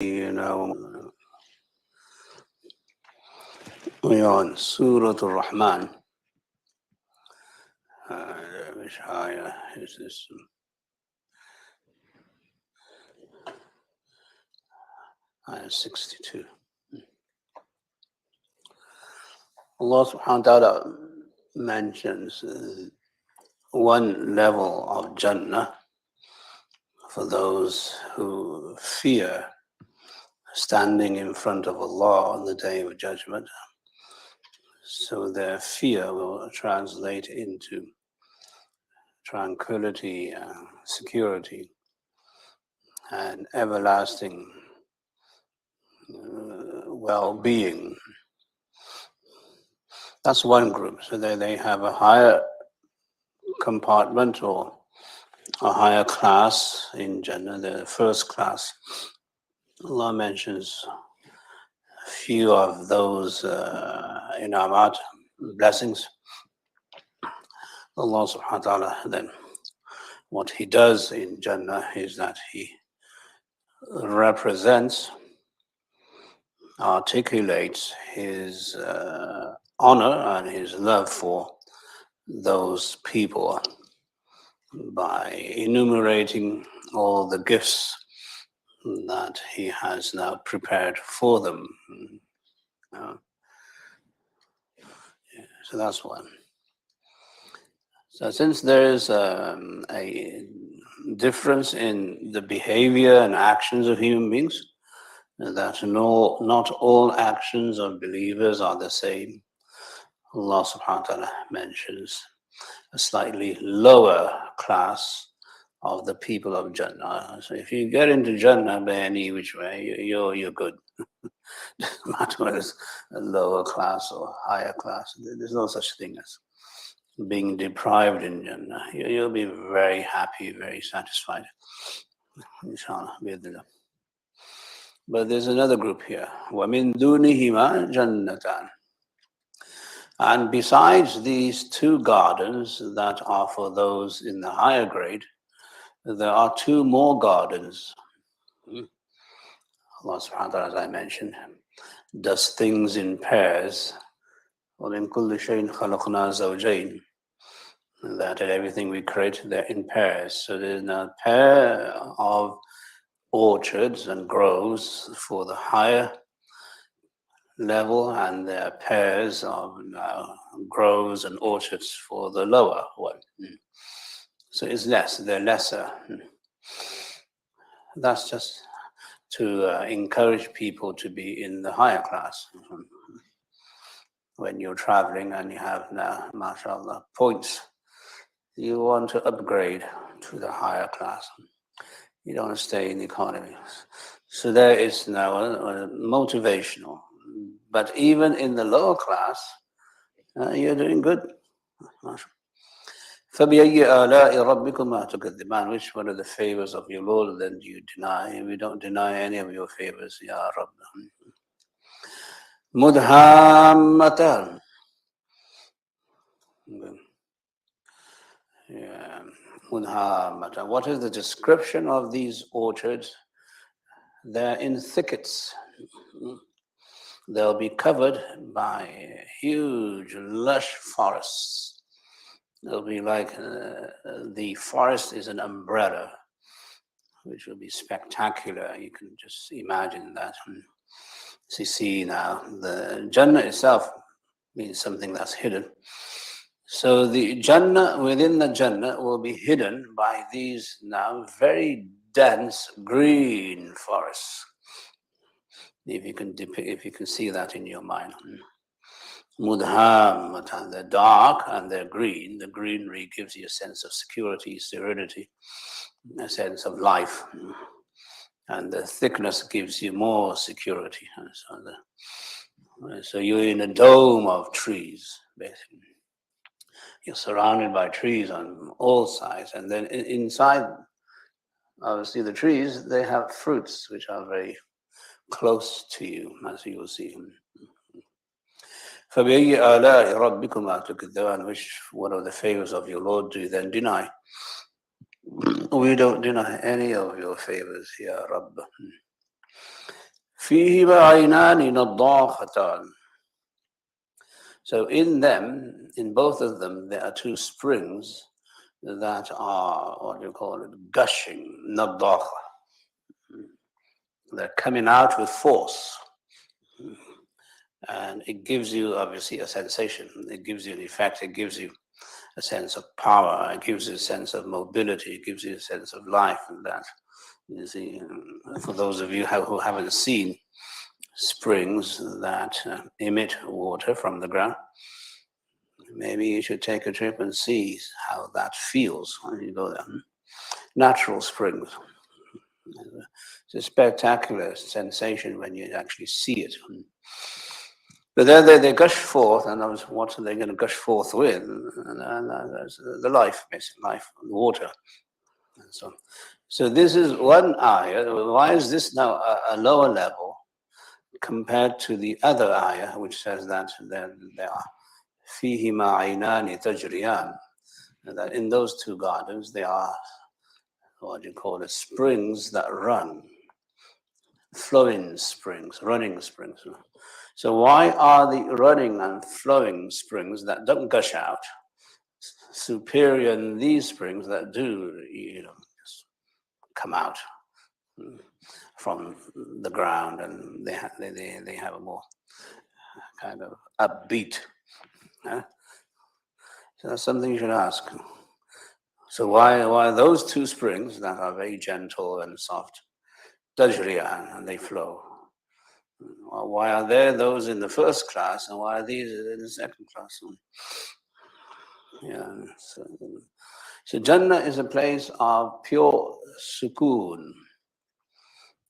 We're on Sūrah al-Raḥmān. Which ayah is this? Ayah 62. Allah subhanahu wa ta'ala mentions one level of Jannah for those who fear standing in front of Allah on the Day of Judgment. So their fear will translate into tranquility, security, and everlasting well-being. That's one group. So they have a higher compartment or a higher class in Jannah, the first class. Allah mentions a few of those inamat, blessings. Allah subhanahu wa ta'ala, then what He does in Jannah is that He represents, articulates His honor and His love for those people by enumerating all the gifts that He has now prepared for them. So that's one. So since there is a difference in the behavior and actions of human beings, that not all actions of believers are the same, Allah subhanahu wa ta'ala mentions a slightly lower class of the people of Jannah. So if you get into Jannah by any which way, you're good. Doesn't matter whether it's a lower class or higher class. There's no such thing as being deprived in Jannah. You'll be very happy, very satisfied. Inshallah. But there's another group here. وَمِن دُونِهِمَا جَنَّتَانِ. And besides these two gardens that are for those in the higher grade, there are two more gardens. Allah subhanahu wa ta'ala, as I mentioned, does things in pairs. وَمِن كُلِّ شَيْءٍ خَلَقْنَا زَوْجَيْنِ. That in everything we create, they're in pairs. So there's a pair of orchards and groves for the higher level, and there are pairs of groves and orchards for the lower one. So it's less, they're lesser. That's just to encourage people to be in the higher class. When you're traveling and you have now, mashallah, points, you want to upgrade to the higher class. You don't want to stay in the economy. So there is now a motivational. But even in the lower class, you're doing good. فَبِأَيِّ آلَاءِ رَبِّكُمَا تُكَذِّبَانِ. Which one of the favors of your Lord then do you deny? We don't deny any of your favors, Ya Rabb. مُدْهَامَّتَانِ. Yeah. What is the description of these orchards? They're in thickets. They'll be covered by huge, lush forests. It'll be like the forest is an umbrella, which will be spectacular. You can just imagine that. So you see now, the Jannah itself means something that's hidden. So the Jannah, within the Jannah, will be hidden by these now very dense green forests. If you can see that in your mind. Mudhammatan, they're dark and they're green. The greenery gives you a sense of security, serenity, a sense of life. And the thickness gives you more security. So you're in a dome of trees, basically. You're surrounded by trees on all sides, and then inside, obviously, the trees, they have fruits which are very close to you, as you will see. فَبِأَيِّ آلَاءِ رَبِّكُمَا تُكَذِّبَانِ. Which one of the favors of your Lord do you then deny? We don't deny any of your favors, Ya Rabb. فِيهِمَا عَيْنَانِ نَضَّاخَتَانِ. So in them, in both of them, there are two springs that are, what do you call it, gushing, nadakha. They're coming out with force. And it gives you, obviously, a sensation. It gives you an effect. It gives you a sense of power. It gives you a sense of mobility. It gives you a sense of life. And that, you see, for those of you who haven't seen springs that emit water from the ground, maybe you should take a trip and see how that feels when you go there. Natural springs. It's a spectacular sensation when you actually see it. But then they gush forth, and what are they going to gush forth with? And the life, basic life, water. And so this is one ayah. Why is this now a lower level compared to the other ayah, which says that there are فِيهِمَا عَيْنَانِ تَجْرِيَانِ, that in those two gardens there are, what do you call it, springs that run, flowing springs, running springs. So why are the running and flowing springs that don't gush out superior than these springs that do, just come out from the ground, and they have a more kind of upbeat? So that's something you should ask. So why those two springs that are very gentle and soft, tajriyan, and they flow? Why are there those in the first class, and why are these in the second class? Yeah. So Jannah is a place of pure sukoon.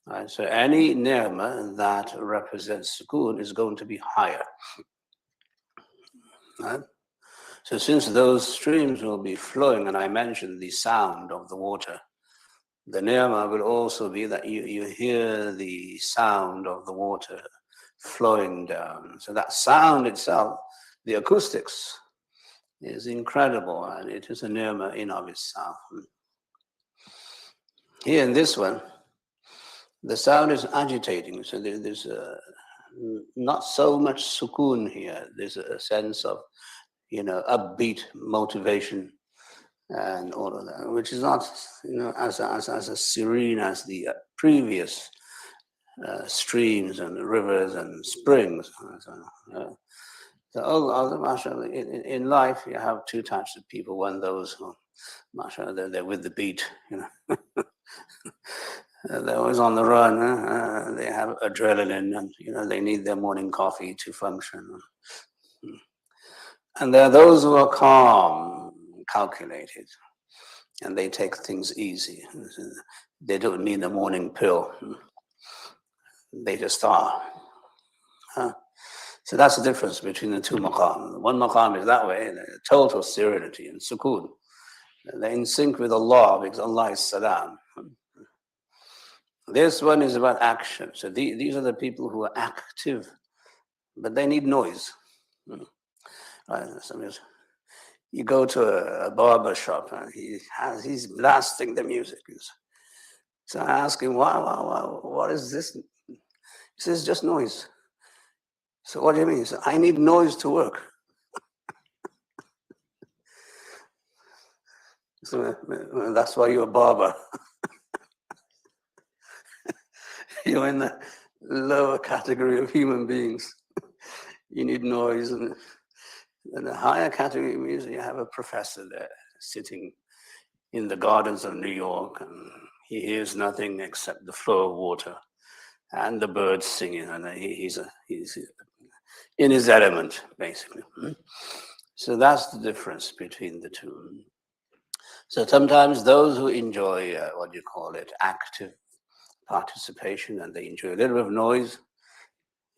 Right? So any ni'mah that represents sukoon is going to be higher. Right? So since those streams will be flowing, and I mentioned the sound of the water, the ni'mah will also be that you hear the sound of the water flowing down. So that sound itself, the acoustics, is incredible, and it is a ni'mah in of itself. Here in this one, the sound is agitating, so there's not so much sukoon here. There's a sense of, upbeat motivation and all of that, which is not, as serene as the previous streams and rivers and springs. So, mashallah, in life, you have two types of people. One, those who, mashallah, they're with the beat, they're always on the run. They have adrenaline, and they need their morning coffee to function. And there are those who are calm, calculated, and they take things easy. They don't need a morning pill. They just are. So that's the difference between the two maqam. One maqam is that way, total serenity and sukoon. They're in sync with Allah because Allah is salam. This one is about action. So these are the people who are active, but they need noise. Right? You go to a barber shop and he's blasting the music. So I ask him, why, what is this? He says, just noise. So what do you mean? He said, I need noise to work. So that's why you're a barber. You're in the lower category of human beings. You need noise. And in the higher category of music, you have a professor there sitting in the gardens of New York, and he hears nothing except the flow of water and the birds singing, and he's in his element, basically. So that's the difference between the two. So sometimes those who enjoy, active participation, and they enjoy a little bit of noise,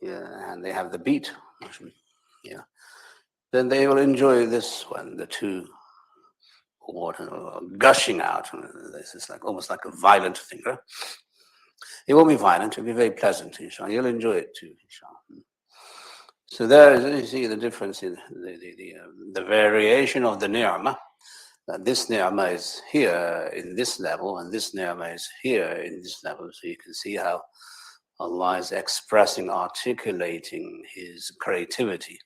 and they have the beat, then they will enjoy this one, the two water gushing out. This is almost like a violent thing. Right? It won't be violent, it'll be very pleasant, inshallah. You'll enjoy it too, inshallah. So there is, you see the difference in the variation of the ni'mah. This ni'mah is here in this level, and this ni'mah is here in this level. So you can see how Allah is expressing, articulating His creativity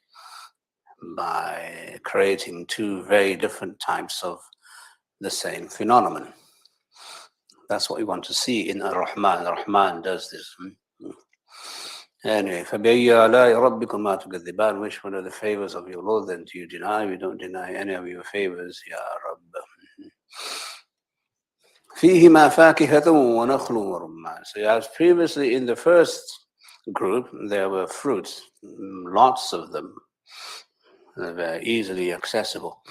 by creating two very different types of the same phenomenon. That's what we want to see in Ar-Raḥmān. Ar-Raḥmān does this. Anyway, فَبِأَيِّ آلَاءِ رَبِّكُمَا تُكَذِّبَانِ, which one of the favors of your Lord then do you deny? We don't deny any of your favors, Ya Rabb. فِيهِمَا فَاكِهَةٌ وَنَخْلٌ وَرُمَّانٌ. So as previously in the first group, there were fruits, lots of them. They're very easily accessible.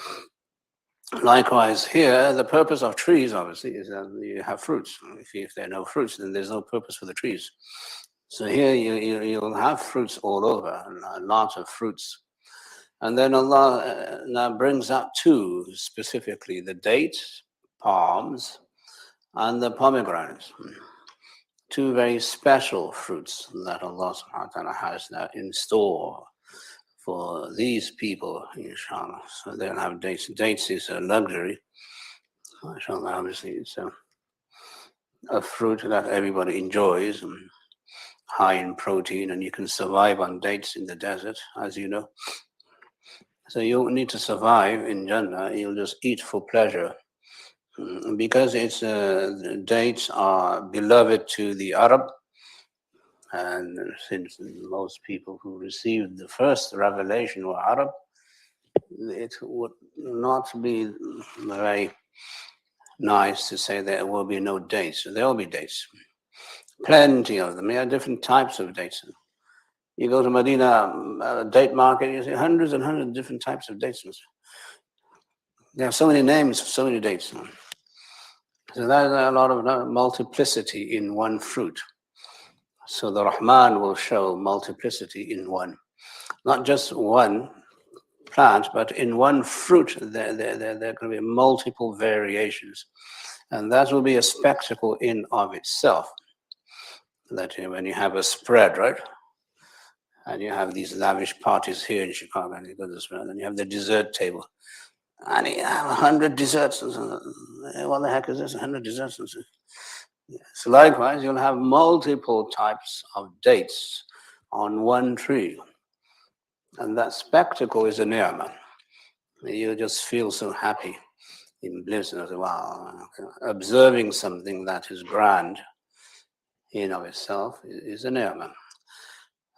Likewise here, the purpose of trees, obviously, is that you have fruits. If there are no fruits, then there's no purpose for the trees. So here you'll have fruits all over, a lot of fruits. And then Allah now brings up two specifically, the dates, palms, and the pomegranates. Two very special fruits that Allah subhanahu wa ta'ala has now in store for these people, inshallah. So they'll have dates. Dates is a luxury. Inshallah, obviously, it's a fruit that everybody enjoys, and high in protein, and you can survive on dates in the desert, as you know. So you don't need to survive in Jannah, you'll just eat for pleasure. Because dates are beloved to the Arab, and since most people who received the first revelation were Arab, it would not be very nice to say there will be no dates. So there will be dates. Plenty of them. There are different types of dates. You go to Medina date market, you see hundreds and hundreds of different types of dates. There are so many names for so many dates. So there's a lot of multiplicity in one fruit. So the Rahman will show multiplicity in one. Not just one plant, but in one fruit, there can be multiple variations. And that will be a spectacle in of itself. That when you have a spread, right? And you have these lavish parties here in Chicago, and you go to the spread, and you have the dessert table. And you have 100 desserts. What the heck is this? 100 desserts. So likewise, you'll have multiple types of dates on one tree. And that spectacle is a ni'mah. You just feel so happy in bliss. And say, wow, observing something that is grand in of itself is a ni'mah.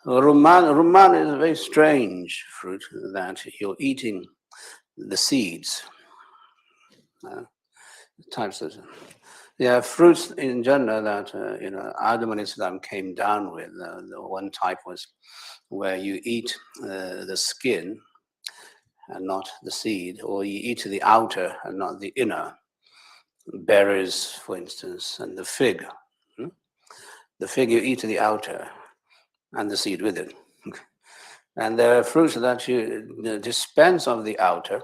Rumman is a very strange fruit that you're eating the seeds. Types of there are fruits in Jannah that Adam alayhi salam came down with. The one type was where you eat the skin and not the seed, or you eat the outer and not the inner. Berries, for instance, and the fig. The fig you eat the outer and the seed with it. And there are fruits that you dispense of the outer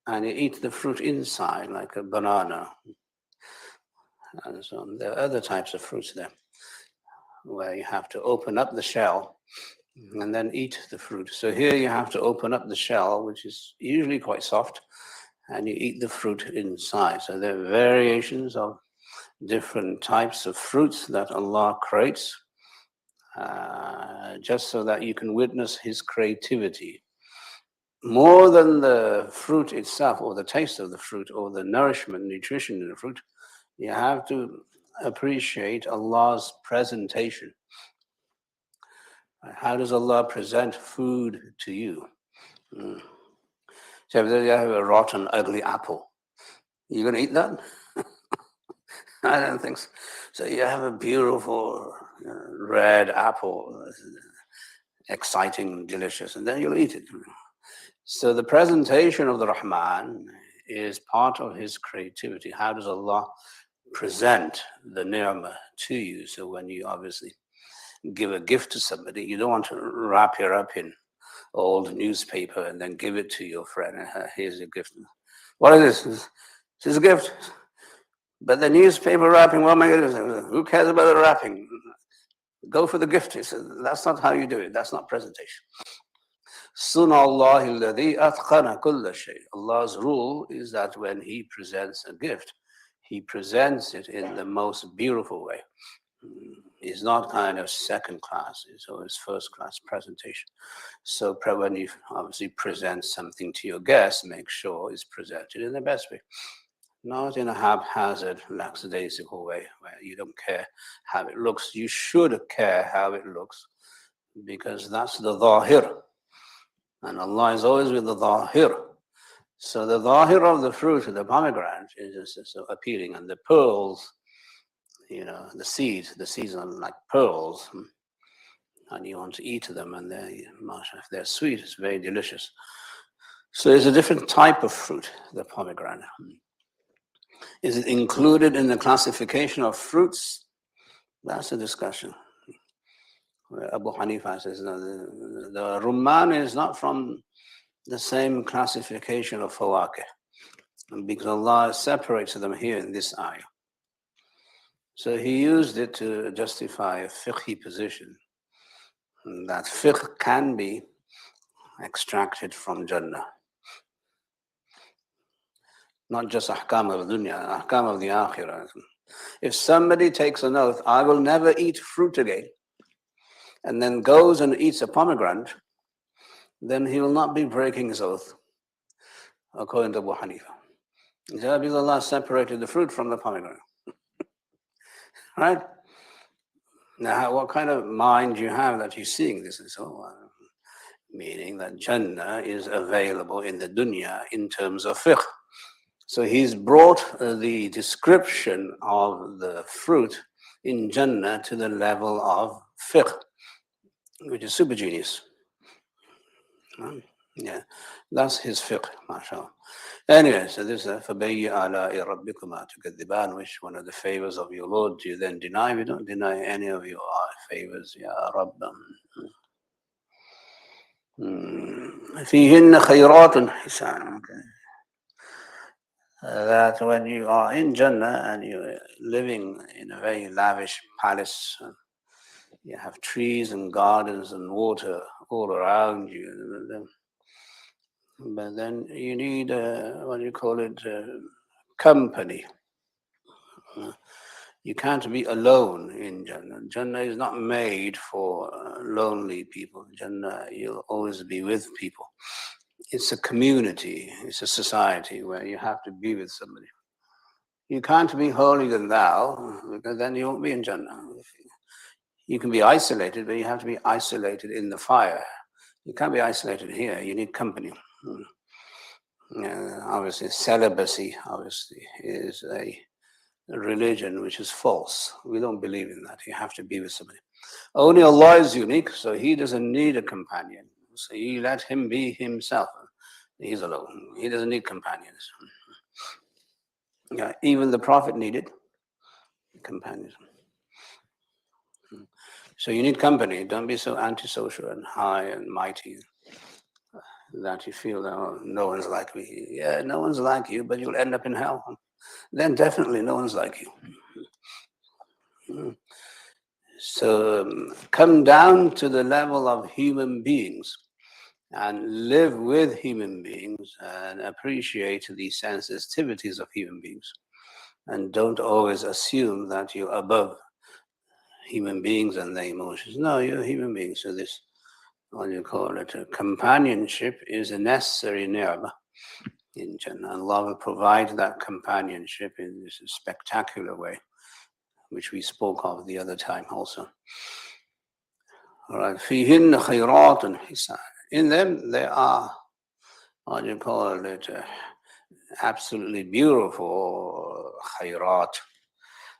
and you eat the fruit inside, like a banana. And so on. There are other types of fruits there where you have to open up the shell and then eat the fruit. So here you have to open up the shell, which is usually quite soft, and you eat the fruit inside. So there are variations of different types of fruits that Allah creates just so that you can witness His creativity. More than the fruit itself, or the taste of the fruit, or the nourishment, nutrition in the fruit, you have to appreciate Allah's presentation. How does Allah present food to you? So if you have a rotten, ugly apple, you going to eat that? I don't think so. So you have a beautiful red apple, exciting, delicious, and then you'll eat it. So the presentation of the Rahman is part of His creativity. How does Allah present the ni'mah to you? So when you obviously give a gift to somebody, you don't want to wrap it up in old newspaper and then give it to your friend. Here's your gift. What is this? This is a gift. But the newspaper wrapping, what am I going to do? Who cares about the wrapping? Go for the gift. He said, that's not how you do it. That's not presentation. Sūrah al-Raḥmān. Allah's rule is that when He presents a gift, He presents it in the most beautiful way. It's not kind of second class, it's always first class presentation. So when you obviously present something to your guests, make sure it's presented in the best way. Not in a haphazard, lackadaisical way where you don't care how it looks. You should care how it looks because that's the zahir. And Allah is always with the zahir. So the zahir of the fruit of the pomegranate is just so appealing. And the pearls, the seeds are like pearls. And you want to eat them, and if they're sweet, it's very delicious. So it's a different type of fruit, the pomegranate. Is it included in the classification of fruits? That's a discussion. Abu Hanifa says no, the rumman is not from the same classification of fawakih, because Allah separates them here in this ayah. So he used it to justify a fiqhi position, that fiqh can be extracted from Jannah. Not just ahkam of dunya, ahkam of the akhirah. If somebody takes an oath, I will never eat fruit again, and then goes and eats a pomegranate, then he will not be breaking his oath, according to Abu Hanifa. Because Allah separated the fruit from the pomegranate. Right? Now, what kind of mind do you have that you're seeing this? Meaning that Jannah is available in the dunya in terms of fiqh. So he's brought the description of the fruit in Jannah to the level of fiqh, which is super genius. Yeah, that's his fiqh, mashallah. Anyway, so this is فَبَيِّ آلَاءِ رَبِّكُمَا تُكَذِّبَانِ, which one of the favors of your Lord do you then deny? We don't deny any of your favors, Ya Rabb. فِيهِنَّ خَيْرَاتٌ حِسَانٌ. That when you are in Jannah and you're living in a very lavish palace, you have trees and gardens and water all around you, but then you need company. You can't be alone in Jannah. Jannah is not made for lonely people. Jannah, you'll always be with people. It's a community, it's a society where you have to be with somebody. You can't be holier than thou, because then you won't be in Jannah. You can be isolated, but you have to be isolated in the fire. You can't be isolated here, you need company. Obviously, celibacy, is a religion which is false. We don't believe in that. You have to be with somebody. Only Allah is unique, so He doesn't need a companion. So you let Him be Himself. He's alone. He doesn't need companions. Even the Prophet needed companions. So you need company. Don't be so antisocial and high and mighty that you feel that, oh, no one's like me. Yeah, no one's like you, but you'll end up in hell. Then definitely no one's like you. So come down to the level of human beings and live with human beings and appreciate the sensitivities of human beings. And don't always assume that you're above human beings and their emotions. No, you're human beings. So this, companionship is a necessary ni'mah in Jannah. Allah will provide that companionship in this spectacular way, which we spoke of the other time also. All right. فِيهِنَّ خَيْرَاتٌ حِسَانٌ. In them there are, absolutely beautiful khayrat.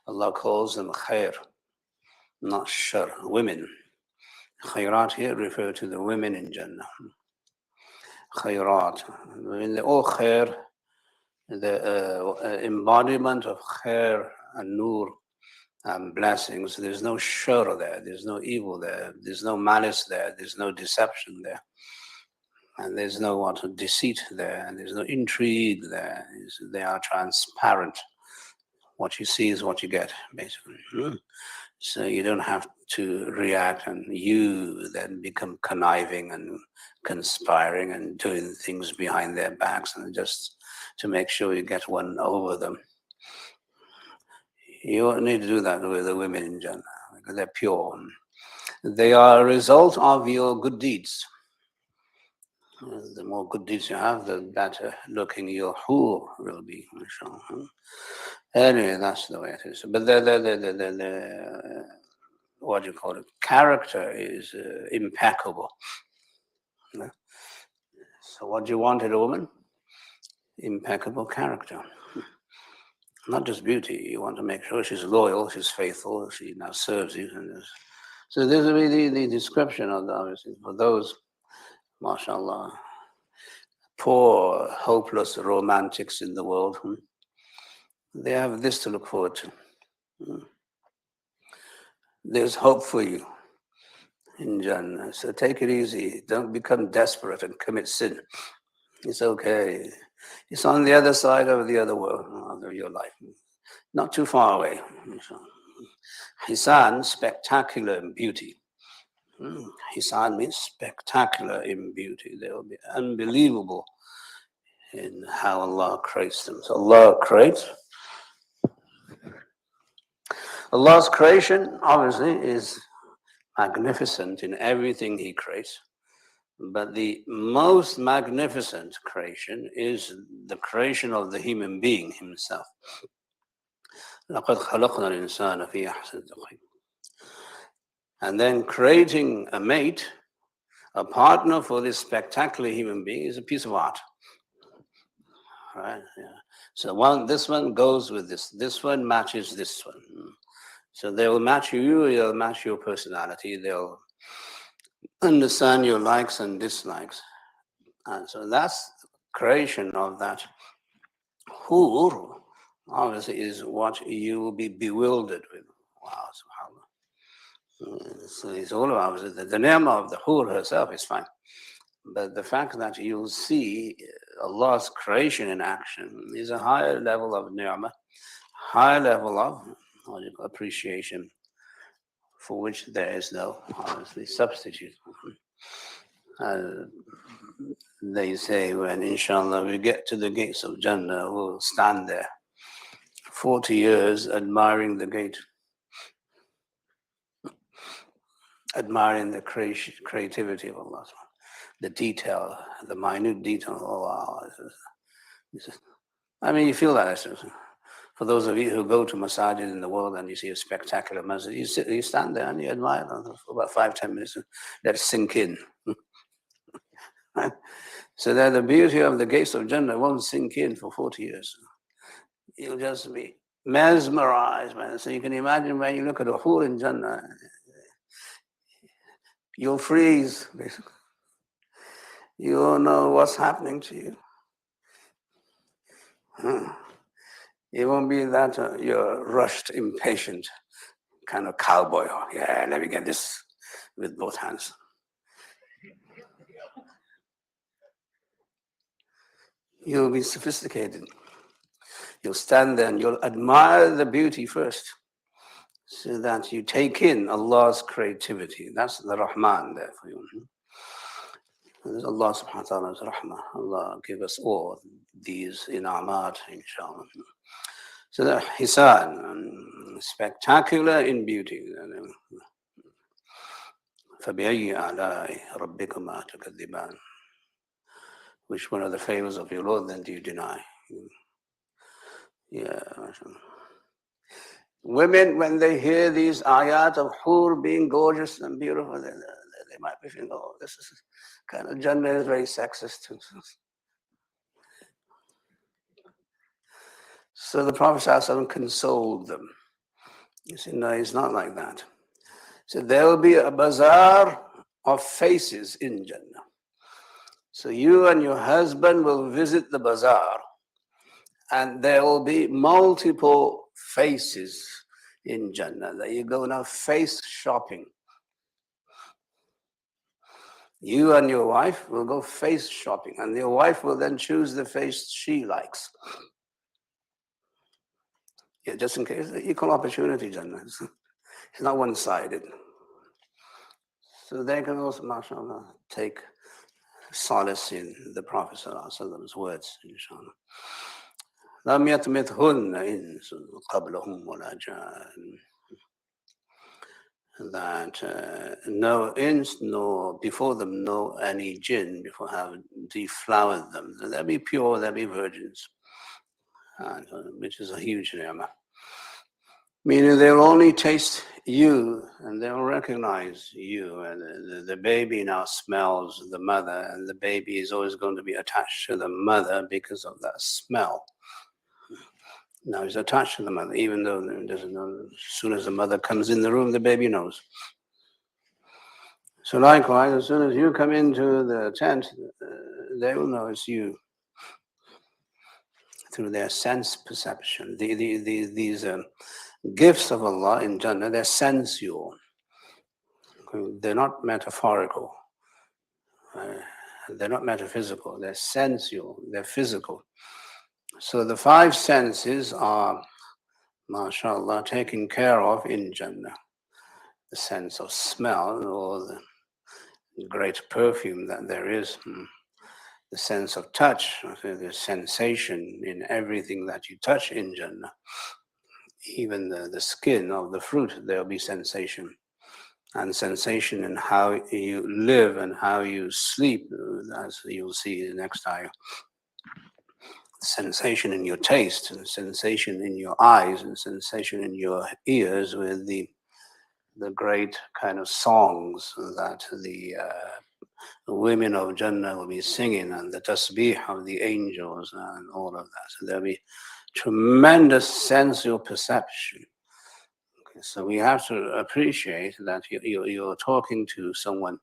Allah calls them khair, not shar, women. Khayrat here refer to the women in Jannah. Khayrat. When they're all khair, the embodiment of khair and nur and blessings, there's no shar there, there's no evil there, there's no malice there, there's no deception there. And there's no deceit there, and there's no intrigue there. They are transparent. What you see is what you get, basically. So you don't have to react and you then become conniving and conspiring and doing things behind their backs and just to make sure you get one over them. You don't need to do that with the women in Jannah, they're pure. They are a result of your good deeds. The more good deeds you have, the better looking your hur will be, inshallah. Anyway, that's the way it is. But the what do you call it? Character is impeccable. So what do you want in a woman? Impeccable character. Not just beauty. You want to make sure she's loyal, she's faithful, she now serves you. So this will be the description of the, obviously, for those, mashallah, poor, hopeless romantics in the world. They have this to look forward to. There's hope for you in Jannah. So take it easy. Don't become desperate and commit sin. It's okay. It's on the other side of the other world of your life. Not too far away. Hisan, spectacular in beauty. Hisan means spectacular in beauty. They will be unbelievable in how Allah creates them. So Allah creates. Allah's creation, obviously, is magnificent in everything He creates. But the most magnificent creation is the creation of the human being himself. لَقَدْ خَلَقْنَا الْإِنسَانَ فِي أَحْسَنِ تَقْوِيمٍ. And then creating a mate, a partner for this spectacular human being is a piece of art. Right? Yeah. So this one goes with this. This one matches this one. So they will match you, they'll match your personality, they'll understand your likes and dislikes. And so that's creation of that hur, obviously, is what you will be bewildered with. Wow, subhanAllah. So it's all about the name of the hur herself is fine. But the fact that you'll see Allah's creation in action is a higher level of ni'mah, higher level of appreciation, for which there is no, honestly, substitute. They say when, inshallah, we get to the gates of Jannah, we'll stand there 40 years admiring the gate, admiring the creativity of Allah, the detail, the minute detail of Allah. I mean, you feel that. For those of you who go to masajid in the world and you see a spectacular masjid, you stand there and you admire them for about 5-10 minutes, let it sink in. Right? So that the beauty of the gates of Jannah won't sink in for 40 years. You'll just be mesmerized, man. So you can imagine when you look at a hur in Jannah, you'll freeze, basically. You won't know what's happening to you. It won't be that you're rushed, impatient, kind of cowboy. Yeah, let me get this with both hands. You'll be sophisticated. You'll stand there and you'll admire the beauty first, so that you take in Allah's creativity. That's the Rahman there for you. Allah subhanahu wa ta'ala's rahmah. Allah give us all these in'amat, inshallah. So the Hisan, spectacular in beauty. فَبِأَيِّ آلَاءِ رَبِّكُمَا تُكَذِّبَانِ. Which one of the favors of your Lord then do you deny? Yeah. Women, when they hear these ayat of hur being gorgeous and beautiful, they might be thinking, oh, this is kind of Jannah is very sexist too. So the Prophet ﷺ consoled them. He said, no, it's not like that. So there will be a bazaar of faces in Jannah. So you and your husband will visit the bazaar, and there will be multiple faces in Jannah. That you go now face shopping. You and your wife will go face shopping, and your wife will then choose the face she likes. Yeah, just in case, equal opportunity Jannah. It's not one-sided. So they can also, mashallah, take solace in the Prophet ﷺ's words, inshallah. لَمْ يَطْمِثْهُنَّ إِنسٌ قَبْلَهُمْ وَلَا جَانٌّ. that no ins nor before them no any jinn before have deflowered them. So they'll be pure, they'll be virgins, which is a huge ni'mah. Meaning they'll only taste you and they'll recognize you. And the baby now smells the mother, and the baby is always going to be attached to the mother because of that smell. Now he's attached to the mother, even though he doesn't know. As soon as the mother comes in the room, the baby knows. So likewise, as soon as you come into the tent, they will know it's you through their sense perception. These gifts of Allah in Jannah, they're sensual. They're not metaphorical. They're not metaphysical. They're sensual. They're physical. So the five senses are, mashallah, taken care of in Jannah. The sense of smell, or the great perfume that there is. The sense of touch, the sensation in everything that you touch in Jannah. Even the skin of the fruit, there'll be sensation. And sensation in how you live and how you sleep, as you'll see in the next ayah. Sensation in your taste, and sensation in your eyes, and sensation in your ears with the great kind of songs that the women of Jannah will be singing, and the tasbih of the angels and all of that. So there'll be tremendous sensual perception. Okay, so we have to appreciate that you're talking to someone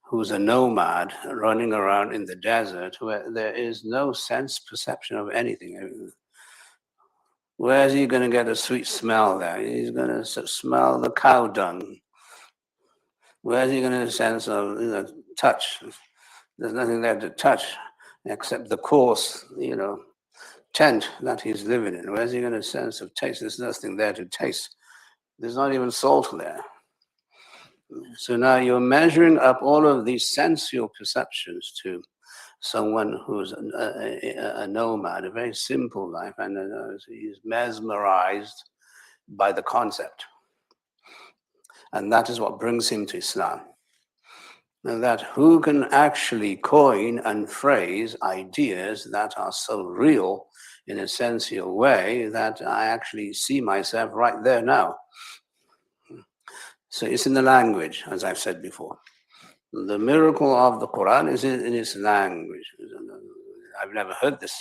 who's a nomad running around in the desert where there is no sense perception of anything. Where is he going to get a sweet smell there? He's going to smell the cow dung. Where is he going to sense of touch? There's nothing there to touch except the coarse, tent that he's living in. Where's he going to sense of taste? There's nothing there to taste. There's not even salt there. So now you're measuring up all of these sensual perceptions to someone who's a nomad, a very simple life, and he's mesmerized by the concept. And that is what brings him to Islam. And that who can actually coin and phrase ideas that are so real in a sensual way that I actually see myself right there now. So it's in the language, as I've said before. The miracle of the Quran is in its language. I've never heard this.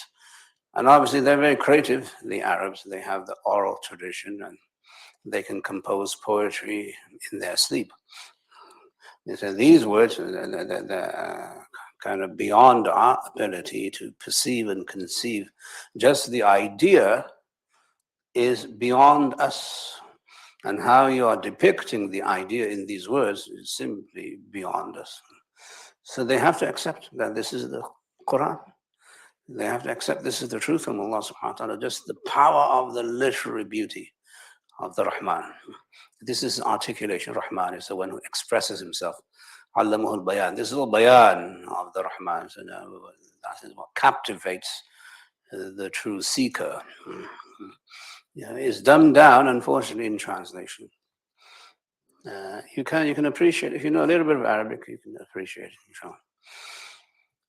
And obviously they're very creative, the Arabs. They have the oral tradition and they can compose poetry in their sleep. They say these words are kind of beyond our ability to perceive and conceive. Just the idea is beyond us. And how you are depicting the idea in these words is simply beyond us. So they have to accept that this is the Quran. They have to accept this is the truth from Allah subhanahu wa ta'ala, just the power of the literary beauty of the Rahman. This is articulation. Rahman is the one who expresses himself. Allamahul bayan. This is all bayan of the Rahman. So that is what captivates the true seeker. It's dumbed down, unfortunately, in translation. You can appreciate, if you know a little bit of Arabic, you can appreciate it, inshallah.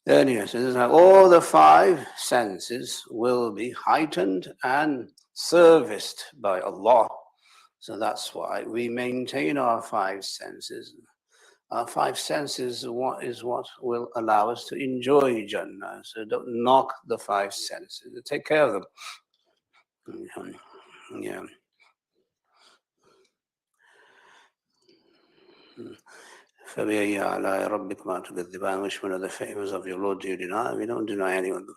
Anyway, so this is how all the five senses will be heightened and serviced by Allah. So that's why we maintain our five senses. Our five senses is what will allow us to enjoy Jannah. So don't knock the five senses. Take care of them. Yeah. فَبِأَيِّ آلَاءِ رَبِّكُمَا تُكَذِّبَانِ? Which one of the favors of your Lord do you deny? We don't deny any of them.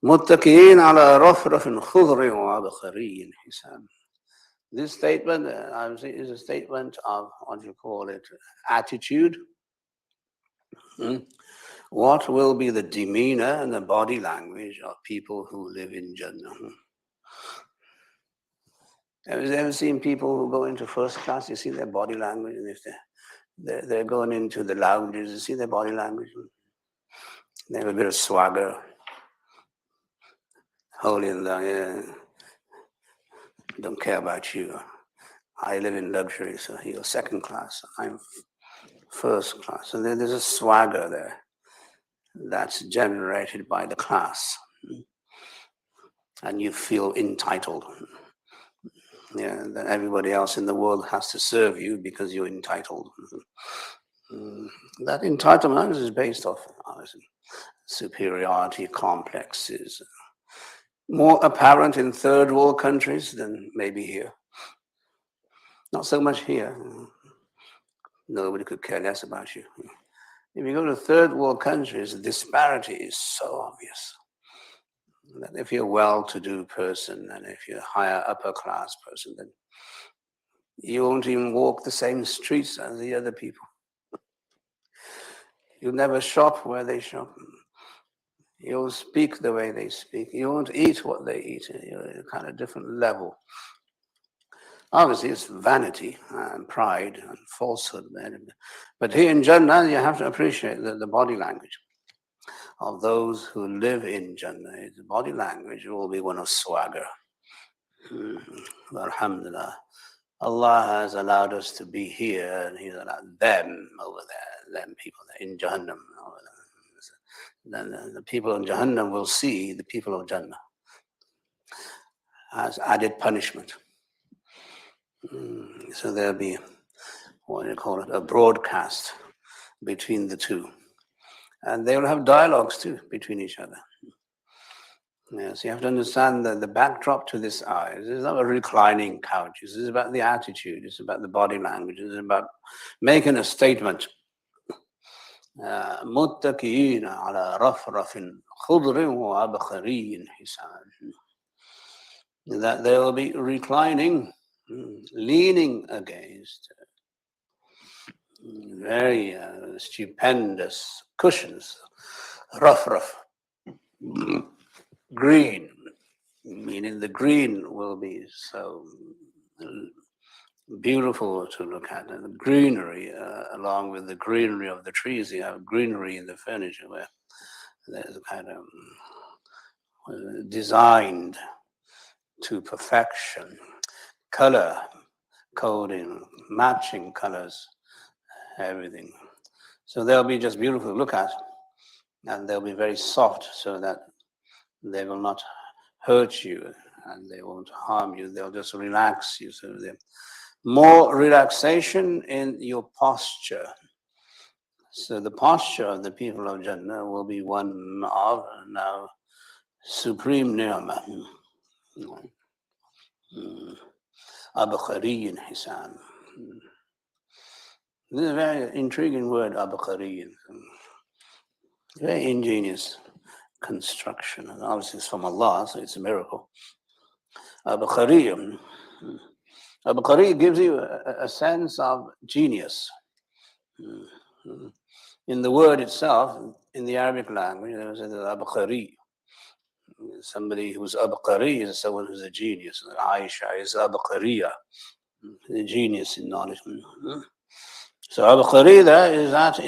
مُتَّكِئِينَ عَلَى رَفْرَفٍ خُضْرٍ وَعَبْقَرِيٍّ حِسَانٍ. This statement is a statement of, what do you call it, attitude. What will be the demeanor and the body language of people who live in Jannah? Have you ever seen people who go into first class? You see their body language, and if they're going into the lounges, you see their body language. They have a bit of swagger. Holy Allah, yeah. Don't care about you. I live in luxury, so you're second class, I'm first class. And then there's a swagger there that's generated by the class. And you feel entitled. Yeah, that everybody else in the world has to serve you because you're entitled. That entitlement is based off superiority complexes. More apparent in third world countries than maybe here. Not so much here. Nobody could care less about you. If you go to third world countries, the disparity is so obvious. That if you're a well-to-do person and if you're a higher upper class person, then you won't even walk the same streets as the other people. You'll never shop where they shop. You'll speak the way they speak. You won't eat what they eat. You're at a kind of different level. Obviously, it's vanity and pride and falsehood. But here in Jannah, you have to appreciate the body language of those who live in Jannah. The body language will be one of swagger. Alhamdulillah. Allah has allowed us to be here, and He's allowed them over there, them people in Jahannam over there. Then the people in Jahannam will see the people of Jannah as added punishment. So there'll be, what do you call it, a broadcast between the two. And they will have dialogues too between each other. Yes, you have to understand that the backdrop to this ayah is not a reclining couch. This is about the attitude. It's about the body language. It's about making a statement. مُتَّكِئِينَ عَلَى رَفْرَفٍ خُضْرٍ وَعَبْقَرِيٍّ حِسَانٍ. That they will be reclining, leaning against very stupendous cushions, rough, green, meaning the green will be so beautiful to look at, and the greenery, along with the greenery of the trees, you have greenery in the furniture where there's kind of designed to perfection, color coding, matching colors, everything. So they'll be just beautiful to look at, and they'll be very soft so that they will not hurt you and they won't harm you. They'll just relax you. So more relaxation in your posture. So the posture of the people of Jannah will be one of now supreme ni'mah. Abqariyin hisan. This is a very intriguing word, abqariyin. Very ingenious construction. And obviously it's from Allah, so it's a miracle. Abqariyin. Abqari gives you a sense of genius. In the word itself, in the Arabic language, there was abqari. Somebody who's abqari is someone who's a genius. Aisha is abqariya, the genius in knowledge. So abqari, that is that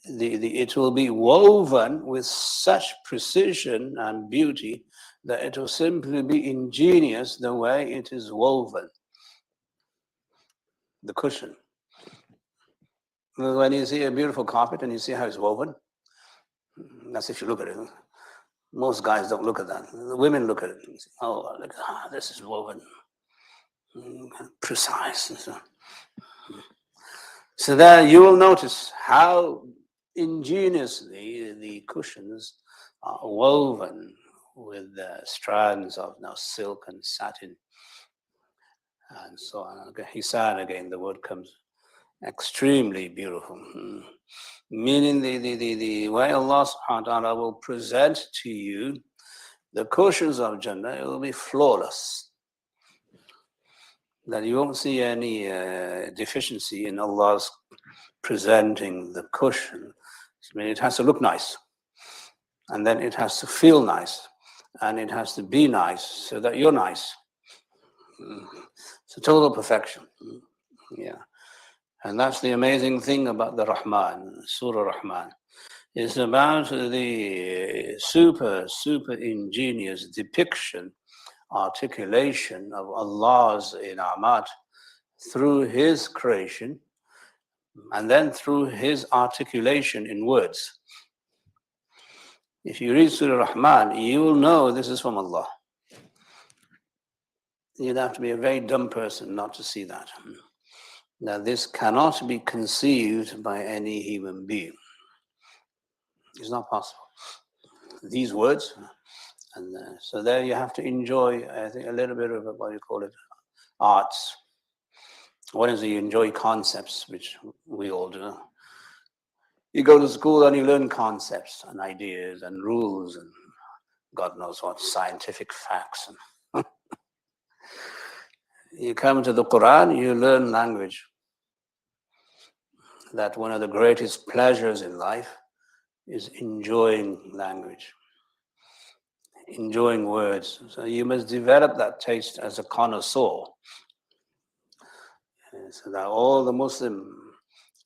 it will be woven with such precision and beauty that it will simply be ingenious the way it is woven. The cushion. When you see a beautiful carpet and you see how it's woven, that's if you look at it. Most guys don't look at that. The women look at it and say, oh, look, this is woven. Precise. And so there you will notice how ingeniously the cushions are woven with strands of silk and satin and so on. Hisan, again, the word comes extremely beautiful. Meaning the way Allah subhanahu wa ta'ala will present to you the cushions of Jannah, it will be flawless. That you won't see any deficiency in Allah's presenting the cushion. I mean, it has to look nice. And then it has to feel nice. And it has to be nice so that you're nice. It's a total perfection. Yeah. And that's the amazing thing about the Rahman, Sūrah al-Raḥmān. It's about the super ingenious depiction articulation of Allah's inamat through His creation and then through His articulation in words. If you read Sūrah al-Raḥmān, you will know this is from Allah. You'd have to be a very dumb person not to see that. Now, this cannot be conceived by any human being. It's not possible. These words, and so there you have to enjoy, I think, a little bit of what you call it, arts. One is you enjoy concepts, which we all do. You go to school and you learn concepts and ideas and rules and God knows what, scientific facts. You come to the Quran, you learn language. That one of the greatest pleasures in life is enjoying language, enjoying words. So you must develop that taste as a connoisseur. So that all the Muslim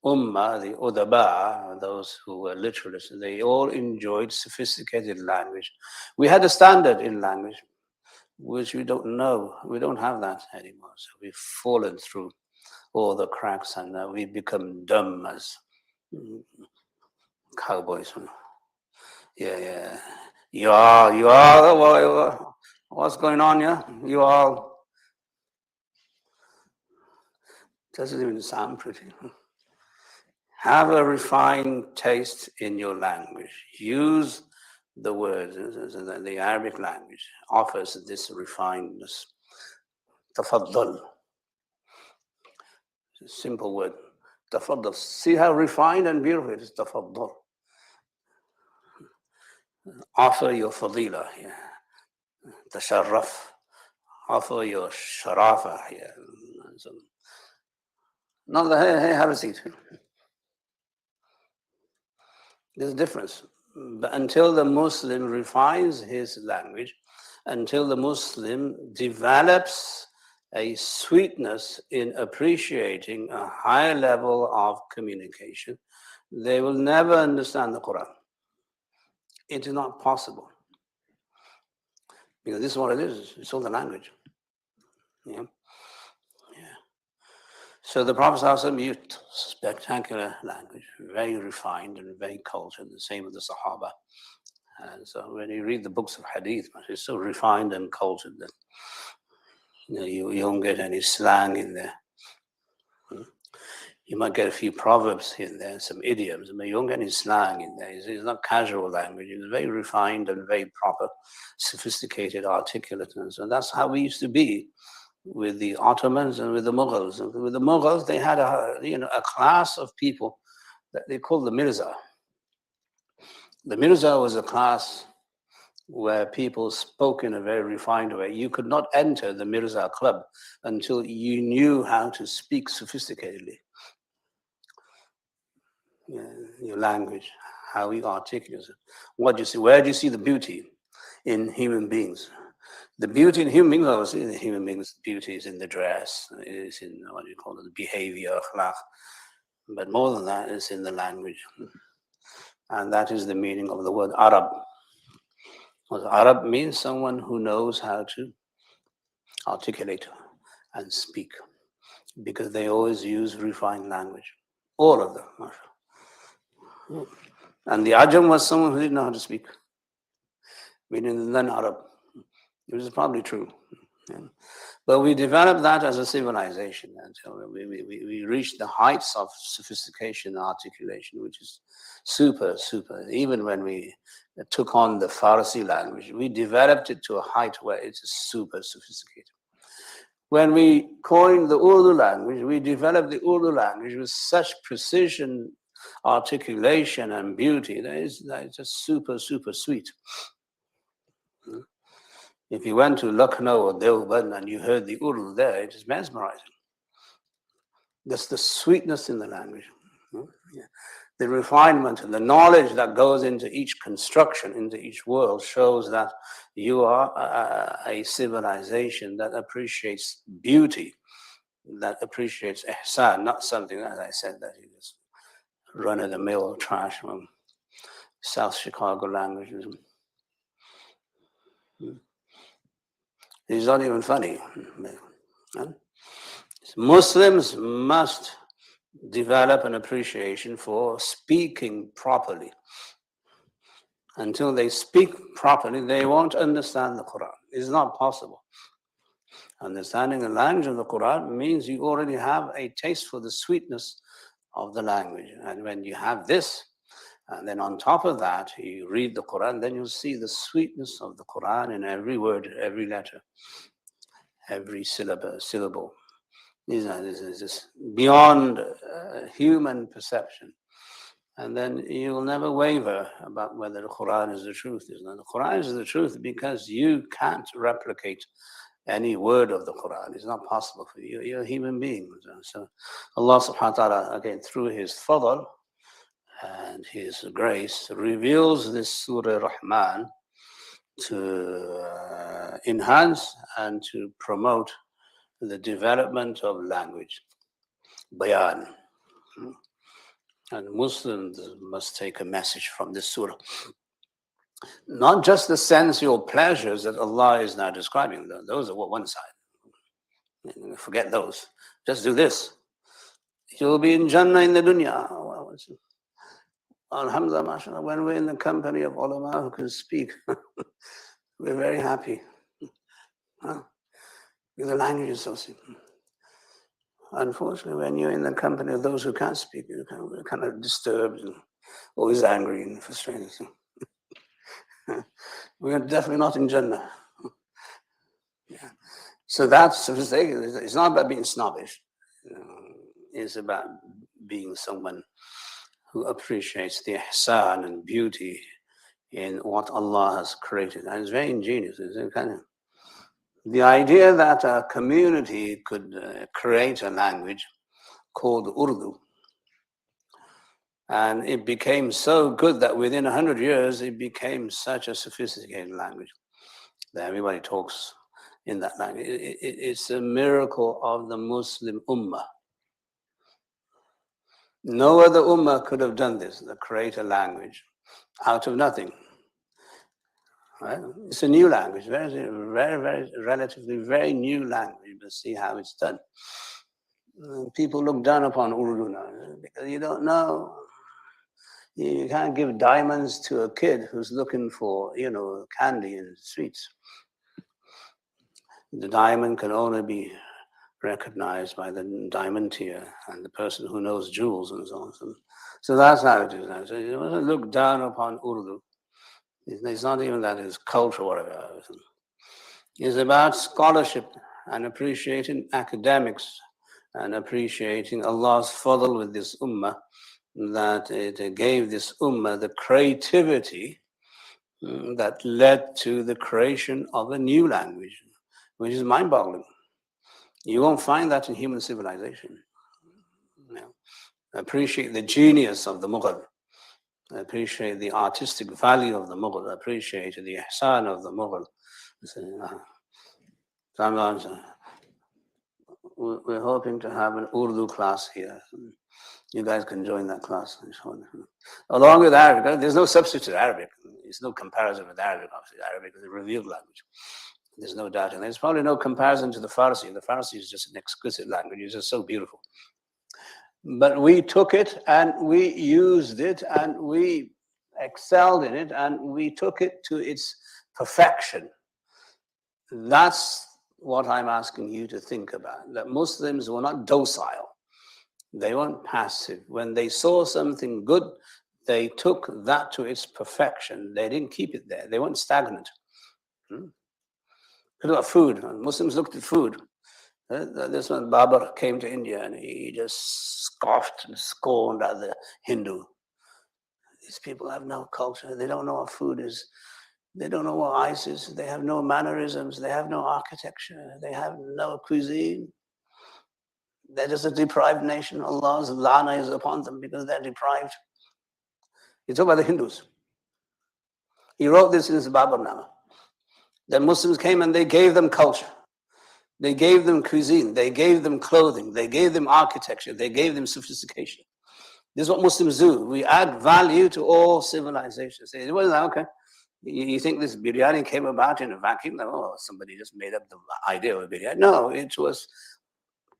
Ummah, the Udaba, those who were literalists, they all enjoyed sophisticated language. We had a standard in language, which we don't know. We don't have that anymore. So we've fallen through all the cracks and we've become dumb as cowboys. Yeah. You are, what's going on here? You all, doesn't even sound pretty. Have a refined taste in your language. Use the words. The Arabic language offers this refinedness. Tafaddal. Simple word. Tafaddal. See how refined and beautiful it is. Tafaddal. Offer your fadila here. Tasharraf. Offer your sharafa here. Not the hey, have a seat. There's a difference. But until the Muslim refines his language, until the Muslim develops a sweetness in appreciating a higher level of communication, they will never understand the Quran. It is not possible. Because this is what it is. It's all the language. Yeah. So the Prophet ﷺ used spectacular language, very refined and very cultured, the same with the Sahaba. And so when you read the books of Hadith, it's so refined and cultured that you don't get any slang in there. You might get a few proverbs in there, some idioms, but you don't get any slang in there. It's not casual language. It's very refined and very proper, sophisticated, articulate. And so that's how we used to be with the Ottomans and with the Mughals. And with the Mughals, they had a class of people that they called the Mirza. The Mirza was a class where people spoke in a very refined way. You could not enter the Mirza club until you knew how to speak sophisticatedly. Your language, how you articulate it. What do you see? Where do you see the beauty in human beings? The beauty in human beings, obviously, the human beings' beauty is in the dress, is in what you call it, the behavior, akhlaq. But more than that, it's in the language. And that is the meaning of the word Arab. Well, Arab means someone who knows how to articulate and speak, because they always use refined language. All of them. And the Ajam was someone who didn't know how to speak, meaning the non-Arab. Which is probably true. Yeah. But we developed that as a civilization until we reached the heights of sophistication and articulation, which is super. Even when we took on the Farsi language, we developed it to a height where it's super sophisticated. When we coined the Urdu language, we developed the Urdu language with such precision, articulation, and beauty that it's just super sweet. If you went to Lucknow or Deoband and you heard the Urdu there, it is mesmerizing. That's the sweetness in the language. Yeah. The refinement and the knowledge that goes into each construction, into each world, shows that you are a civilization that appreciates beauty, that appreciates ihsan, not something, as I said, that you just run-of-the-mill trash from South Chicago languages. It's not even funny. Muslims must develop an appreciation for speaking properly. Until they speak properly, they won't understand the Quran. It's not possible. Understanding the language of the Quran means you already have a taste for the sweetness of the language. And when you have this, and then on top of that, you read the Quran, then you'll see the sweetness of the Quran in every word, every letter, every syllable. This is beyond human perception. And then you'll never waver about whether the Quran is the truth. The Quran is the truth because you can't replicate any word of the Quran. It's not possible for you. You're a human being. So Allah subhanahu wa ta'ala, again, through His fadl and His grace, reveals this Sūrah al-Raḥmān to enhance and to promote the development of language, bayan. And Muslims must take a message from this surah. Not just the sensual pleasures that Allah is now describing. Those are one side. Forget those. Just do this. You'll be in Jannah in the dunya. Alhamdulillah, mashallah, when we're in the company of ulama who can speak, we're very happy. The language is so simple. Unfortunately, when you're in the company of those who can't speak, you're kind of disturbed and always angry and frustrated. We're definitely not in Jannah. Yeah. So that's it's not about being snobbish. It's about being someone who appreciates the ihsan and beauty in what Allah has created. And it's very ingenious. It's kind of the idea that a community could create a language called Urdu, and it became so good that within 100 years it became such a sophisticated language that everybody talks in that language. It's a miracle of the Muslim Ummah. No other Ummah could have done this, to create a language out of nothing. Right? It's a new language, very, relatively very new language, but see how it's done. People look down upon Urdu now because you don't know. You can't give diamonds to a kid who's looking for, candy in the streets. The diamond can only be recognized by the diamantier and the person who knows jewels and so on. So that's how it is now. So you mustn't look down upon Urdu. It's not even that it's culture or whatever. It's about scholarship and appreciating academics and appreciating Allah's fadl with this ummah, that it gave this ummah the creativity that led to the creation of a new language, which is mind-boggling. You won't find that in human civilization. Appreciate the genius of the Mughal. Appreciate the artistic value of the Mughal. Appreciate the ihsan of the Mughal. Sometimes we're hoping to have an Urdu class here. You guys can join that class. Along with Arabic, there's no substitute to Arabic. There's no comparison with Arabic. Obviously, Arabic is a revealed language. There's no doubt. And there's probably no comparison to the Farsi. The Farsi is just an exquisite language. It's just so beautiful. But we took it and we used it and we excelled in it and we took it to its perfection. That's what I'm asking you to think about. That Muslims were not docile. They weren't passive. When they saw something good, they took that to its perfection. They didn't keep it there. They weren't stagnant. Look at food. Muslims looked at food. This one, Babur, came to India and he just scoffed and scorned at the Hindu. These people have no culture. They don't know what food is. They don't know what ice is. They have no mannerisms. They have no architecture. They have no cuisine. They're just a deprived nation. Allah's lana is upon them because they're deprived. It's about the Hindus. He wrote this in his Baburnama. The Muslims came and they gave them culture. They gave them cuisine. They gave them clothing. They gave them architecture. They gave them sophistication. This is what Muslims do. We add value to all civilizations. Say, well, okay, You think this biryani came about in a vacuum? Oh, somebody just made up the idea of a biryani. No, it was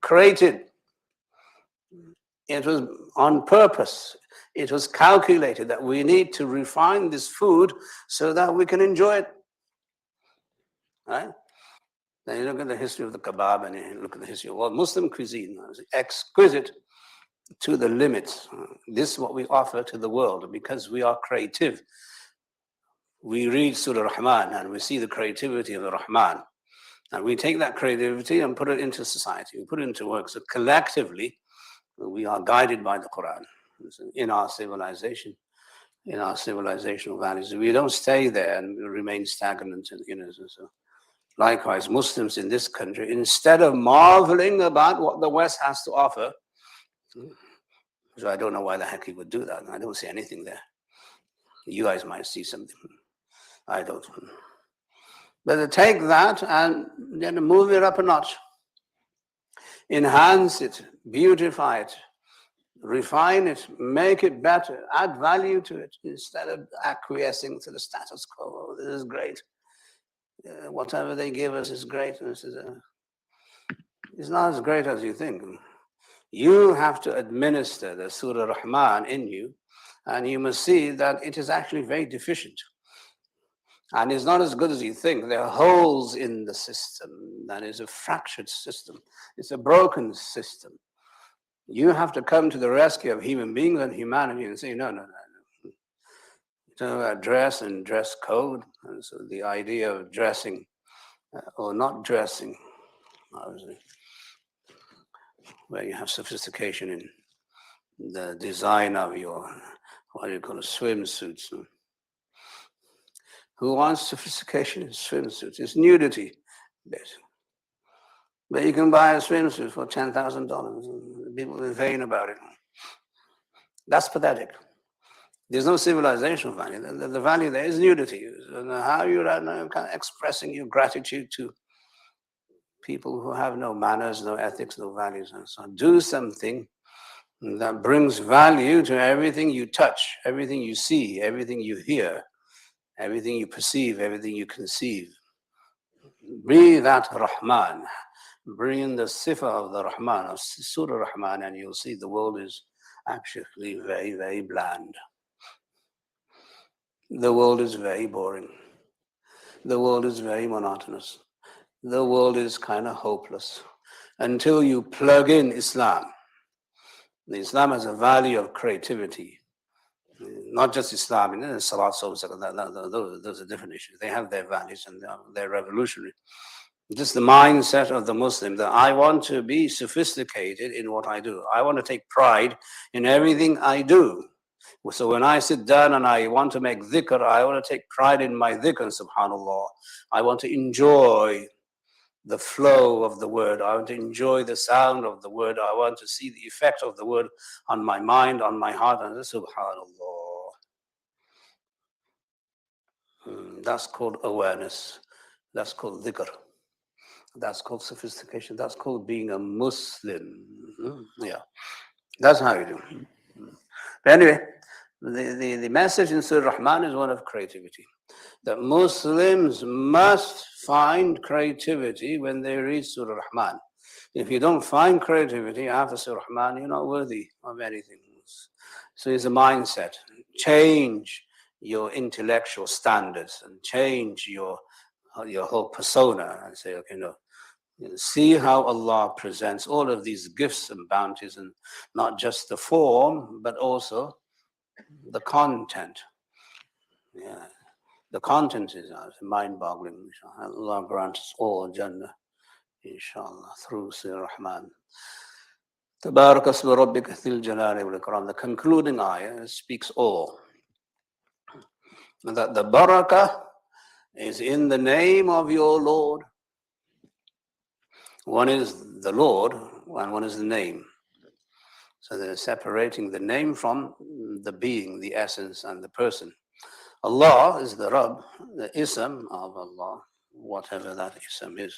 created. It was on purpose. It was calculated that we need to refine this food so that we can enjoy it. Right? Then you look at the history of the kebab and you look at the history of Muslim cuisine. It's exquisite to the limits. This is what we offer to the world because we are creative. We read Sūrah al-Raḥmān and we see the creativity of the Rahman. And we take that creativity and put it into society. We put it into work. So collectively, we are guided by the Quran in our civilization, in our civilizational values. We don't stay there and remain stagnant. So likewise, Muslims in this country, instead of marveling about what the West has to offer, so I don't know why the heck he would do that. I don't see anything there. You guys might see something. I don't. But to take that and then move it up a notch, enhance it, beautify it, refine it, make it better, add value to it, instead of acquiescing to the status quo. Oh, this is great. Whatever they give us is great. And it's not as great as you think. You have to administer the Sūrah al-Raḥmān in you, and you must see that it is actually very deficient. And it's not as good as you think. There are holes in the system. That is a fractured system. It's a broken system. You have to come to the rescue of human beings and humanity and say, no. You talk about dress and dress code. And so the idea of dressing or not dressing, obviously, where you have sophistication in the design of your, what do you call it, swimsuits. Who wants sophistication in swimsuits? It's nudity, basically. But you can buy a swimsuit for $10,000. People are vain about it. That's pathetic. There's no civilizational value. The value there is nudity. And how you're kind of expressing your gratitude to people who have no manners, no ethics, no values. And so do something that brings value to everything you touch, everything you see, everything you hear, everything you perceive, everything you conceive. Be that Rahman. Bring in the sifa of the Rahman, of Sūrah al-Raḥmān, and you'll see the world is actually very, very bland. The world is very boring. The world is very monotonous. The world is kind of hopeless until you plug in Islam. Islam has a value of creativity. Not just Islam, Salat, those are different issues. They have their values and they're revolutionary. Just the mindset of the Muslim that I want to be sophisticated in what I do. I want to take pride in everything I do. So when I sit down and I want to make dhikr, I want to take pride in my dhikr, subhanallah. I want to enjoy the flow of the word. I want to enjoy the sound of the word. I want to see the effect of the word on my mind, on my heart, and subhanallah. That's called awareness. That's called dhikr. That's called sophistication. That's called being a Muslim. Yeah, that's how you do. But anyway, the message in Sūrah al-Raḥmān is one of creativity. That Muslims must find creativity when they read Sūrah al-Raḥmān. If you don't find creativity after Sūrah al-Raḥmān, you're not worthy of anything. So it's a mindset. Change your intellectual standards and change your whole persona and say, okay, no. See how Allah presents all of these gifts and bounties, and not just the form, but also the content. Yeah, the content is mind-boggling. Allah grant us all Jannah, inshallah, through Sūrah al-Raḥmān. Tabarak asma rabbika dhil jalali wal ikram. The concluding ayah speaks all. That the barakah is in the name of your Lord. One is the Lord and one is the name. So they're separating the name from the being, the essence, and the person. Allah is the Rabb, the ism of Allah, whatever that ism is.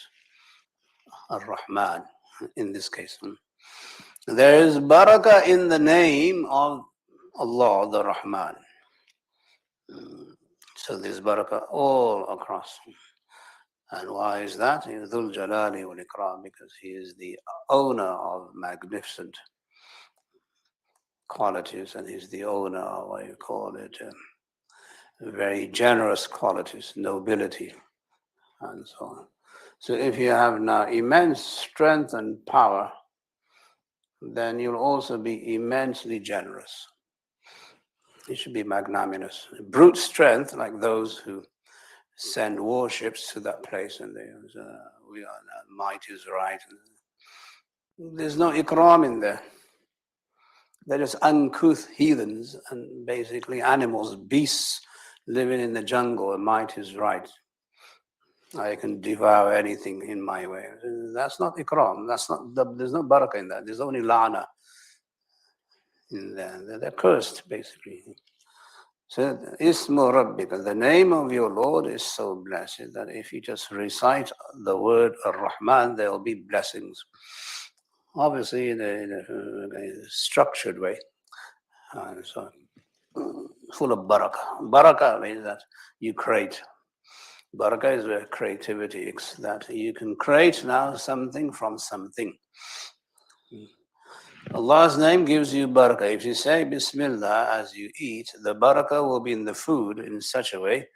Ar-Rahman, in this case. There is barakah in the name of Allah, the Rahman. So there's barakah all across. And why is that? He's Dhul Jalali wal Ikram, because he is the owner of magnificent qualities, and he's the owner of what you call it, very generous qualities, nobility, and so on. So if you have now immense strength and power, then you'll also be immensely generous. You should be magnanimous. Brute strength, like those who send warships to that place and they we are might is right. There's no ikram in there. They're just uncouth heathens and basically animals, beasts living in the jungle. And might is right. I can devour anything in my way. That's not ikram. There's no barakah in that. There's only lana in there. They're cursed, basically. So Ismu Rabbika, the name of your Lord is so blessed that if you just recite the word Ar-Rahman, there will be blessings. Obviously in a structured way. So full of barakah. Barakah means that you create. Barakah is where creativity is, that you can create now something from something. Allah's name gives you barakah. If you say Bismillah as you eat, the barakah will be in the food in such a way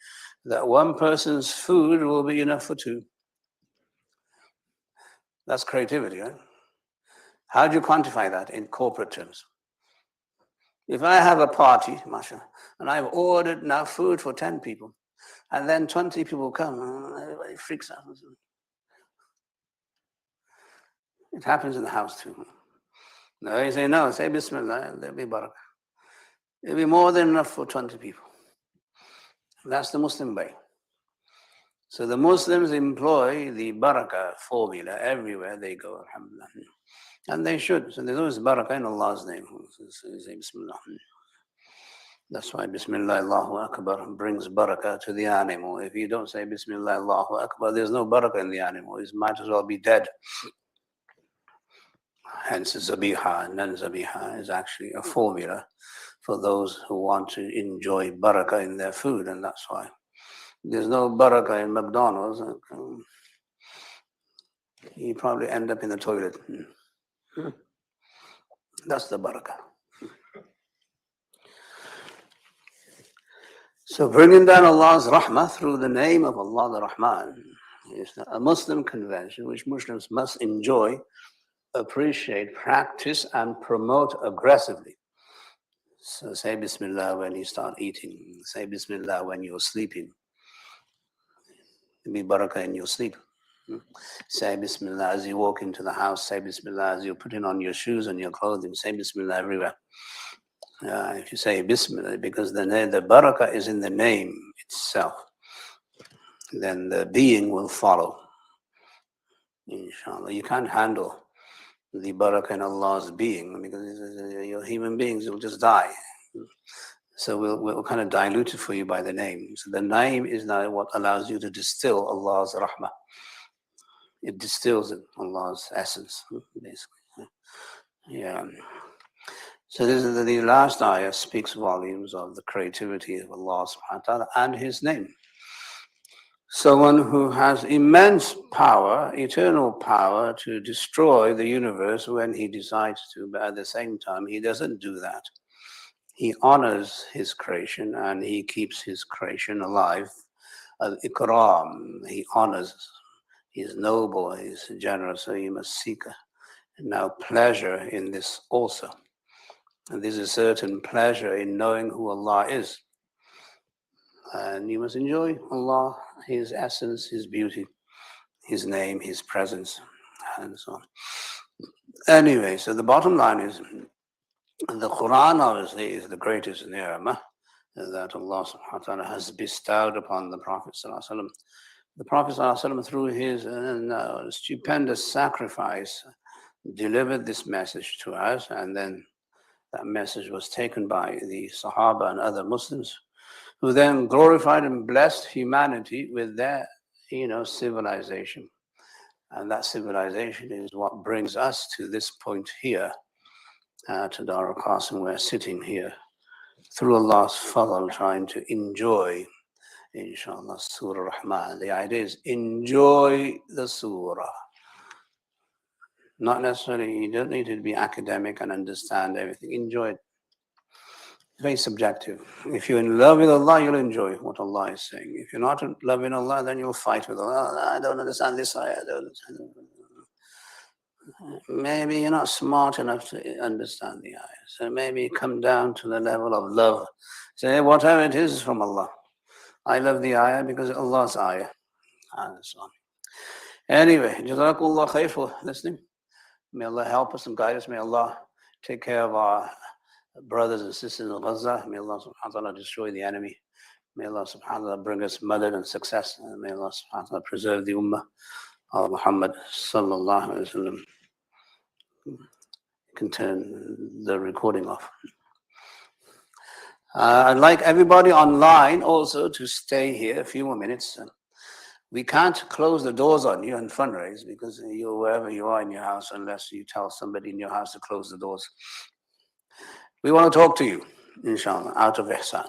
that one person's food will be enough for two. That's creativity, right? How do you quantify that in corporate terms? If I have a party, mashallah, and I've ordered now food for 10 people, and then 20 people come, everybody freaks out. It happens in the house too. No, you say no, say Bismillah, there'll be barakah. It'll be more than enough for 20 people. That's the Muslim way. So the Muslims employ the barakah formula everywhere they go, alhamdulillah. And they should. So there's always barakah in Allah's name. Say Bismillah. That's why Bismillah Allahu Akbar brings barakah to the animal. If you don't say Bismillah Allahu Akbar, there's no barakah in the animal. It might as well be dead. Hence, Zabiha and non-Zabiha is actually a formula for those who want to enjoy barakah in their food, and that's why. There's no barakah in McDonald's. You probably end up in the toilet. That's the barakah. So bringing down Allah's rahmah through the name of Allah the Rahman is a Muslim convention which Muslims must enjoy, appreciate, practice, and promote aggressively. So say Bismillah when you start eating. Say Bismillah when you're sleeping. Be barakah in your sleep. Say Bismillah as you walk into the house. Say Bismillah as you're putting on your shoes and your clothing. Say Bismillah everywhere. If you say Bismillah, because the barakah is in the name itself, then the being will follow. Inshallah. You can't handle the barakah in Allah's being because your human beings will just die. So we'll kind of dilute it for you by the name. So the name is now what allows you to distill Allah's rahmah. It distills it, Allah's essence, basically. Yeah. So this is the last ayah speaks volumes of the creativity of Allah subhanahu wa ta'ala and His name. Someone who has immense power, eternal power to destroy the universe when He decides to, but at the same time He doesn't do that. He honors His creation and He keeps His creation alive. Al-Ikram, He honors. He is noble, He is generous, so you must seek now pleasure in this also. And there's a certain pleasure in knowing who Allah is. And you must enjoy Allah, His essence, His beauty, His name, His presence, and so on. Anyway, so the bottom line is, the Quran obviously is the greatest ni'mah that Allah subhanahu wa ta'ala has bestowed upon the Prophet sallallahu alaihi wasallam. The Prophet sallallahu alaihi wasallam, through his stupendous sacrifice, delivered this message to us, and then that message was taken by the Sahaba and other Muslims, who then glorified and blessed humanity with their, civilization. And that civilization is what brings us to this point here, to Darul Qasim. We're sitting here through Allah's fadl, trying to enjoy inshallah, Sūrah al-Raḥmān. The idea is enjoy the surah. Not necessarily, you don't need to be academic and understand everything. Enjoy it. Very subjective. If you're in love with Allah, you'll enjoy what Allah is saying. If you're not in love with Allah, then you'll fight with Allah. I don't understand this ayah. I don't understand. Maybe you're not smart enough to understand the ayah. So maybe come down to the level of love. Say, whatever it is from Allah. I love the ayah because Allah's ayah. And so on. Anyway, Jazakallah khair for listening. May Allah help us and guide us. May Allah take care of our brothers and sisters in Gaza. May Allah subhanahu wa ta'ala destroy the enemy. May Allah subhanahu wa ta'ala bring us madad and success. And may Allah subhanahu wa ta'ala preserve the ummah of Muhammad sallallahu alayhi wa sallam. You can turn the recording off. I'd like everybody online also to stay here a few more minutes. We can't close the doors on you and fundraise because you're wherever you are in your house unless you tell somebody in your house to close the doors. We want to talk to you, inshallah, out of ihsan.